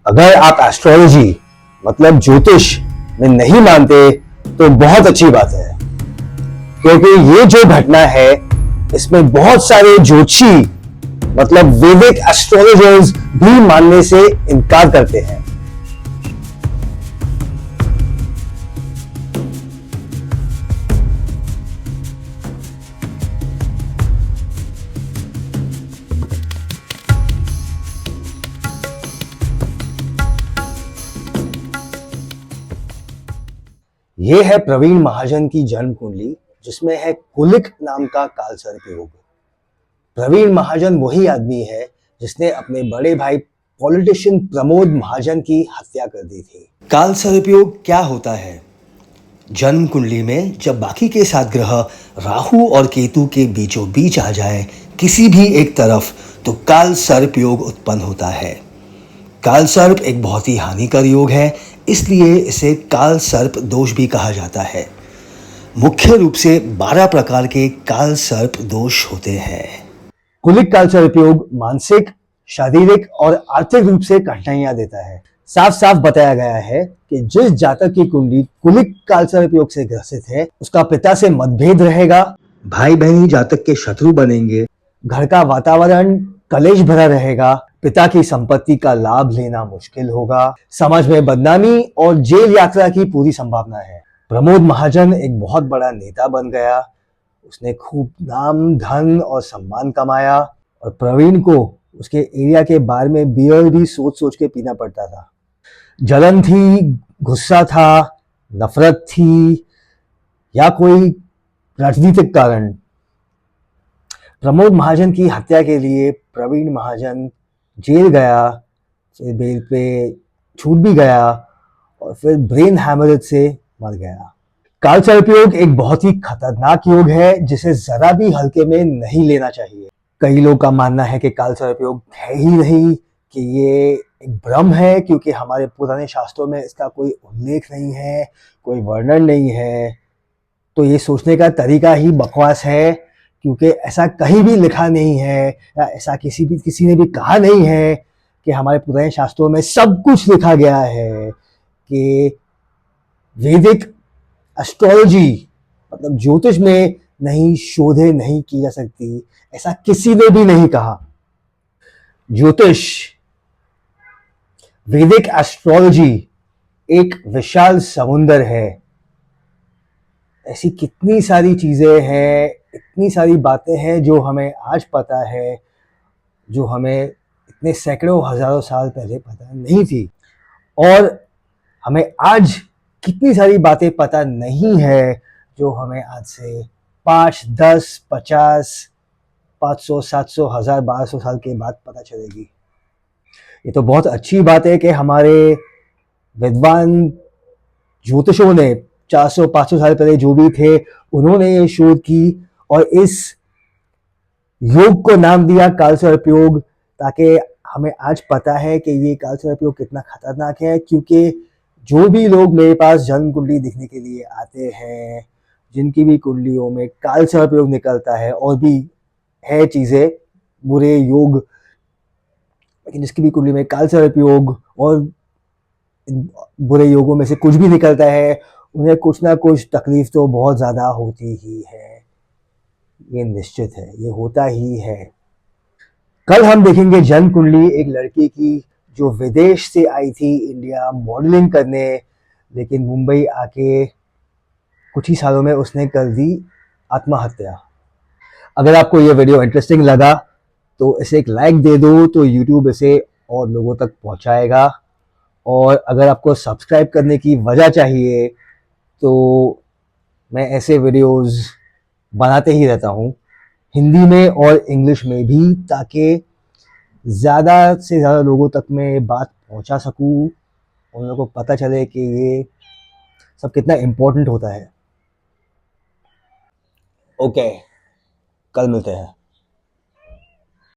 अगर आप एस्ट्रोलॉजी मतलब ज्योतिष में नहीं मानते तो बहुत अच्छी बात है, क्योंकि ये जो घटना है इसमें बहुत सारे ज्योतिषी मतलब वैदिक एस्ट्रोलॉजर्स भी मानने से इनकार करते हैं। ये है प्रवीण महाजन की जन्म कुंडली, जिसमें है कुलिक नाम का कालसर्प योग। प्रवीण महाजन वही आदमी है जिसने अपने बड़े भाई पॉलिटिशियन प्रमोद महाजन की हत्या कर दी थी। कालसर्प योग क्या होता है? जन्म कुंडली में जब बाकी के 7 ग्रह राहु और केतु के बीचों बीच आ जाए किसी भी एक तरफ, तो कालसर्प योग उत्पन्न होता है। कालसर्प एक बहुत ही हानिकर योग है, इसलिए इसे कालसर्प दोष भी कहा जाता है। मुख्य रूप से 12 प्रकार के कालसर्प दोष होते हैं। कुलिक कालसर्प योग मानसिक, शारीरिक और आर्थिक रूप से कठिनाइयां देता है। साफ साफ बताया गया है कि जिस जातक की कुंडली कुलिक कालसर्प योग से ग्रसित है, उसका पिता से मतभेद रहेगा, भाई बहनी जातक के शत्रु बनेंगे, घर का वातावरण कलेश भरा रहेगा, पिता की संपत्ति का लाभ लेना मुश्किल होगा, समाज में बदनामी और जेल यात्रा की पूरी संभावना है। प्रमोद महाजन एक बहुत बड़ा नेता बन गया, उसने खूब नाम, धन और सम्मान कमाया, और प्रवीण को उसके एरिया के बार में बियर भी सोच सोच के पीना पड़ता था। जलन थी, गुस्सा था, नफरत थी, या कोई राजनीतिक कारण। प्रमोद महाजन की हत्या के लिए प्रवीण महाजन जेल गया, फिर बेल पे छूट भी गया और फिर ब्रेन हैमरेज से मर गया। कालसर्प योग एक बहुत ही खतरनाक योग है जिसे जरा भी हल्के में नहीं लेना चाहिए। कई लोग का मानना है कि कालसर्प योग है ही नहीं, कि ये एक भ्रम है, क्योंकि हमारे पुराने शास्त्रों में इसका कोई उल्लेख नहीं है, कोई वर्णन नहीं है। तो ये सोचने का तरीका ही बकवास है, क्योंकि ऐसा कहीं भी लिखा नहीं है, या ऐसा किसी ने भी कहा नहीं है कि हमारे पुराने शास्त्रों में सब कुछ लिखा गया है कि वैदिक एस्ट्रोलॉजी मतलब ज्योतिष में नहीं शोधे नहीं की जा सकती, ऐसा किसी ने भी नहीं कहा। ज्योतिष, वैदिक एस्ट्रोलॉजी एक विशाल समुंदर है। ऐसी कितनी सारी चीजें हैं, इतनी सारी बातें हैं जो हमें आज पता है, जो हमें इतने सैकड़ों हजारों साल पहले पता नहीं थी। और हमें आज कितनी सारी बातें पता नहीं है जो हमें आज से 5, 10, 50, 500, 700, 1000, 1200 साल के बाद पता चलेगी। ये तो बहुत अच्छी बात है कि हमारे विद्वान ज्योतिषों ने 400, 500 साल पहले जो भी थे उन्होंने ये शोध की और इस योग को नाम दिया कालसर्प योग, ताकि हमें आज पता है कि ये कालसर्प योग कितना खतरनाक है। क्योंकि जो भी लोग मेरे पास जन्म कुंडली दिखने के लिए आते हैं, जिनकी भी कुंडलियों में कालसर्प योग निकलता है, और भी है चीजें बुरे योग, लेकिन जिसकी भी कुंडली में कालसर्प योग और बुरे योगों में से कुछ भी निकलता है, उन्हें कुछ ना कुछ तकलीफ तो बहुत ज्यादा होती ही है। ये निश्चित है, ये होता ही है। कल हम देखेंगे जन्म कुंडली एक लड़की की जो विदेश से आई थी इंडिया मॉडलिंग करने, लेकिन मुंबई आके कुछ ही सालों में उसने कर दी आत्महत्या। अगर आपको ये वीडियो इंटरेस्टिंग लगा तो इसे एक लाइक दे दो, तो यूट्यूब इसे और लोगों तक पहुंचाएगा। और अगर आपको सब्सक्राइब करने की वजह चाहिए तो मैं ऐसे वीडियोस बनाते ही रहता हूँ, हिंदी में और इंग्लिश में भी, ताकि ज़्यादा से ज़्यादा लोगों तक मैं बात पहुँचा सकूँ, उन लोगों को पता चले कि ये सब कितना इम्पोर्टेंट होता है। ओके, कल मिलते हैं।